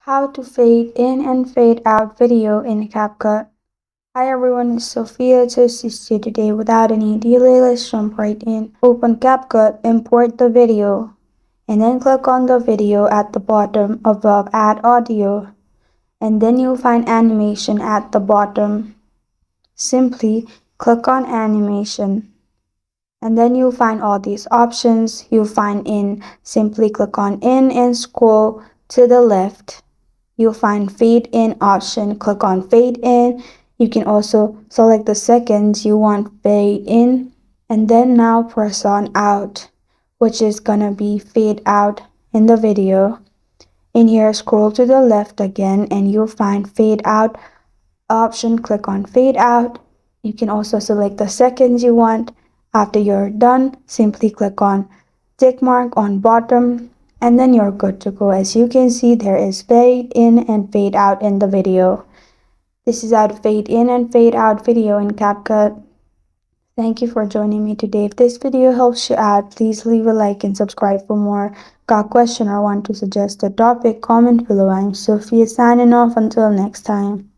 How to fade in and fade out video in CapCut. Hi everyone, it's Sophia to assist you today. Without any delay, let's jump right in. Open CapCut, import the video, and then click on the video at the bottom above Add Audio, and then you'll find Animation at the bottom. Simply click on Animation, and then you'll find all these options. You'll find In. Simply click on In and scroll to the left. You'll find fade in option. Click on fade in. You can also select the seconds you want fade in, and then now press on out, which is gonna be fade out in the video. In here, scroll to the left again and you'll find fade out option. Click on fade out. You can also select the seconds you want. After you're done, simply click on tick mark on bottom, and then you're good to go. As you can see, there is fade in and fade out in the video. This is how to fade in and fade out video in CapCut. Thank you for joining me today. If this video helps you out, please leave a like and subscribe for more. Got a question or want to suggest a topic? Comment below. I'm Sophia signing off until next time.